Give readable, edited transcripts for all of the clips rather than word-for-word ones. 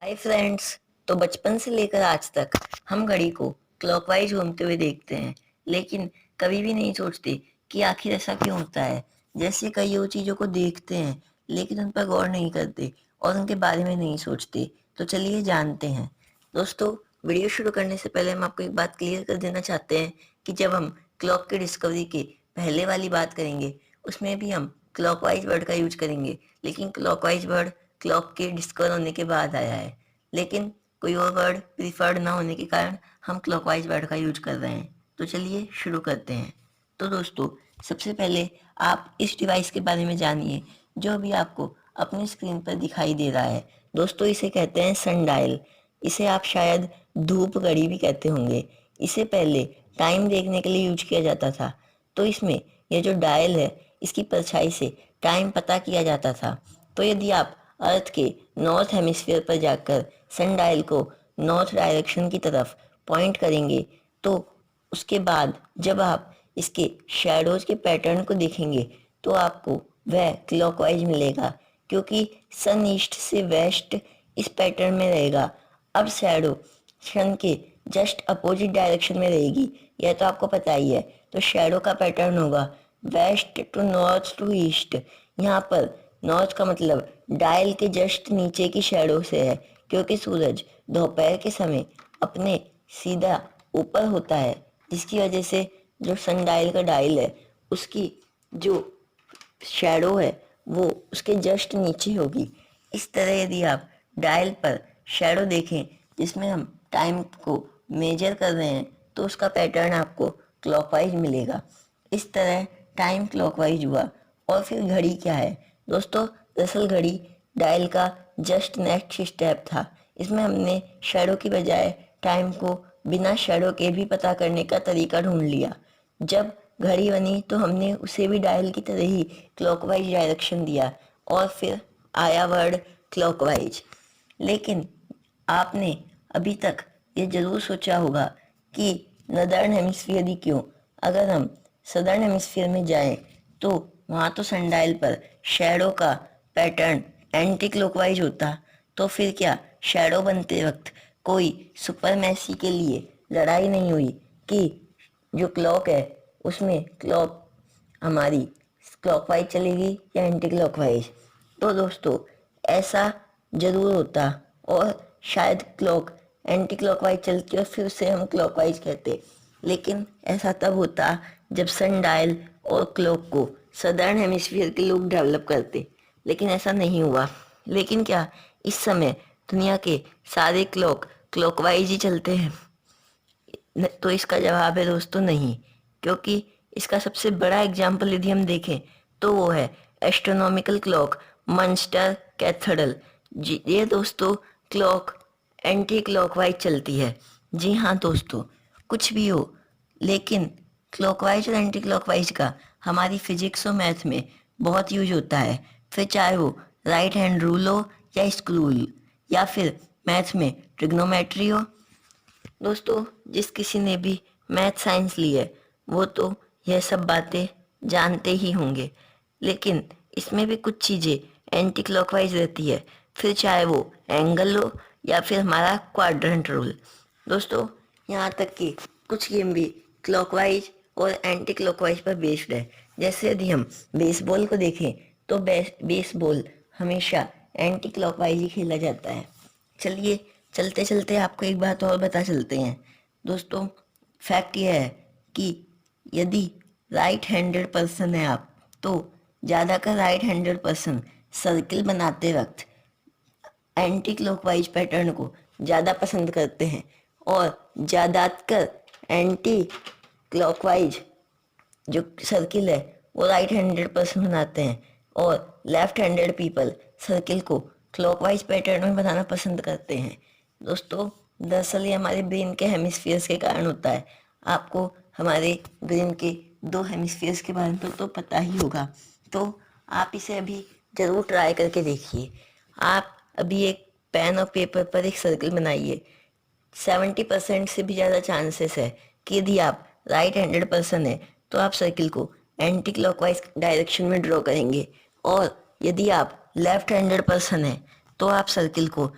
Hi friends. तो बचपन से लेकर आज तक हम घड़ी को क्लॉकवाइज घूमते हुए देखते हैं, लेकिन कभी भी नहीं सोचते कि आखिर ऐसा क्यों होता है। जैसे कई और चीज़ों को देखते हैं लेकिन उन पर गौर नहीं करते और उनके बारे में नहीं सोचते। तो चलिए जानते हैं। दोस्तों, वीडियो शुरू करने से पहले हम आपको एक बात क्लियर कर देना चाहते हैं कि जब हम क्लॉक की डिस्कवरी के पहले वाली बात करेंगे उसमें भी हम क्लॉकवाइज वर्ड का यूज करेंगे, लेकिन क्लॉकवाइज वर्ड क्लॉक के डिस्कवर होने के बाद आया है। लेकिन कोई और वर्ड प्रीफर्ड ना होने के कारण हम क्लॉकवाइज वर्ड का यूज कर रहे हैं। तो चलिए शुरू करते हैं। तो दोस्तों, सबसे पहले आप इस डिवाइस के बारे में जानिए जो अभी आपको अपनी स्क्रीन पर दिखाई दे रहा है। दोस्तों, इसे कहते हैं सनडायल। इसे आप शायद धूप घड़ी भी कहते होंगे। इसे पहले टाइम देखने के लिए यूज किया जाता था। तो इसमें यह जो डायल है इसकी परछाई से टाइम पता किया जाता था। तो यदि आप अर्थ के नॉर्थ हेमिस्फीयर पर जाकर सनडायल को नॉर्थ डायरेक्शन की तरफ पॉइंट करेंगे तो उसके बाद जब आप इसके शैडोज के पैटर्न को देखेंगे तो आपको वह क्लॉकवाइज मिलेगा, क्योंकि सन ईस्ट से वेस्ट इस पैटर्न में रहेगा। अब शैडो सन के जस्ट अपोजिट डायरेक्शन में रहेगी, यह तो आपको पता ही है। तो शैडो का पैटर्न होगा west to north to east. यहाँ पर नॉर्थ का मतलब डायल के जस्ट नीचे की शैडो से है, क्योंकि सूरज दोपहर के समय अपने सीधा ऊपर होता है, जिसकी वजह से जो सन डायल का डायल है उसकी जो शैडो है वो उसके जस्ट नीचे होगी। इस तरह यदि आप डायल पर शैडो देखें जिसमें हम टाइम को मेजर कर रहे हैं तो उसका पैटर्न आपको क्लॉकवाइज मिलेगा। इस तरह टाइम क्लॉकवाइज हुआ। और फिर घड़ी क्या है दोस्तों? दरअसल घड़ी डायल का जस्ट नेक्स्ट स्टेप था। इसमें हमने शैडो की बजाय टाइम को बिना शैडो के भी पता करने का तरीका ढूंढ लिया। जब घड़ी बनी तो हमने उसे भी डायल की तरह ही क्लॉकवाइज डायरेक्शन दिया और फिर आया वर्ड क्लॉकवाइज। लेकिन आपने अभी तक ये जरूर सोचा होगा कि नदर्न हेमिस्फीयर ही क्यों? अगर हम सदर्न हेमिस्फीयर में जाएं तो वहाँ तो सनडायल पर शैडो का पैटर्न एंटी क्लॉकवाइज होता। तो फिर क्या शैडो बनते वक्त कोई सुपरमेसी के लिए लड़ाई नहीं हुई कि जो क्लॉक है उसमें क्लॉक हमारी क्लॉकवाइज चलेगी या एंटी क्लॉकवाइज? तो दोस्तों, ऐसा जरूर होता और शायद क्लॉक एंटी क्लॉकवाइज चलती और फिर उसे हम क्लॉकवाइज कहते। लेकिन ऐसा तब होता जब सन डायल और क्लॉक को सदर्न हेमिस्फीयर के लोग डेवलप करते, लेकिन ऐसा नहीं हुआ। लेकिन क्या इस समय दुनिया के सारे क्लॉक क्लॉकवाइज ही चलते हैं? तो इसका जवाब है दोस्तों नहीं, क्योंकि इसका सबसे बड़ा एग्जाम्पल यदि हम देखें तो वो है एस्ट्रोनॉमिकल क्लॉक मंस्टर कैथेड्रल। जी ये दोस्तों, क्लॉक एंटी क्लॉकवाइज चलती है। जी हाँ दोस्तों, कुछ भी हो, लेकिन क्लॉकवाइज और एंटी क्लॉकवाइज का हमारी फिजिक्स और मैथ में बहुत यूज होता है। फिर चाहे वो राइट हैंड रूल हो या स्क्रू या फिर मैथ में ट्रिग्नोमेट्री हो। दोस्तों, जिस किसी ने भी मैथ साइंस ली है वो तो यह सब बातें जानते ही होंगे, लेकिन इसमें भी कुछ चीज़ें एंटी क्लॉकवाइज रहती है, फिर चाहे वो एंगल हो या फिर हमारा क्वाड्रेंट रूल। दोस्तों, यहाँ तक कि कुछ गेम भी क्लॉकवाइज और एंटी क्लॉकवाइज पर बेस्ड है। जैसे यदि हम बेसबॉल को देखें तो बेसबॉल हमेशा एंटी क्लॉकवाइज ही खेला जाता है। चलिए चलते चलते आपको एक बात और बता चलते हैं। दोस्तों, फैक्ट यह है कि यदि राइट हैंडेड पर्सन है आप तो ज़्यादातर राइट हैंडेड पर्सन सर्किल बनाते वक्त एंटी क्लॉकवाइज पैटर्न को ज़्यादा पसंद करते हैं और ज़्यादातर एंटी क्लॉकवाइज जो सर्किल है वो राइट हैंडेड पर्सन बनाते हैं और लेफ्ट हैंडेड पीपल सर्किल को क्लॉकवाइज पैटर्न में बनाना पसंद करते हैं। दोस्तों, दरअसल ये हमारे ब्रेन के हेमिस्फीयर्स के कारण होता है। आपको हमारे ब्रेन के दो हेमिस्फीयर्स के बारे में तो पता ही होगा। तो आप इसे अभी ज़रूर ट्राई करके देखिए। आप अभी एक पेन और पेपर पर एक सर्कल बनाइए। 70% से भी ज़्यादा चांसेस है कि यदि आप राइट हैंडेड पर्सन है तो आप सर्किल को एंटी क्लॉकवाइज डायरेक्शन में ड्रॉ करेंगे, और यदि आप लेफ्ट हैंडेड पर्सन है तो आप सर्किल को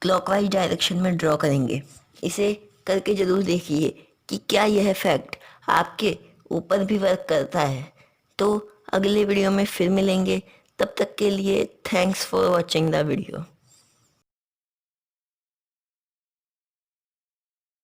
क्लॉकवाइज डायरेक्शन में ड्रॉ करेंगे। इसे करके ज़रूर देखिए कि क्या यह फैक्ट आपके ऊपर भी वर्क करता है। तो अगले वीडियो में फिर मिलेंगे, तब तक के लिए thanks for watching the video.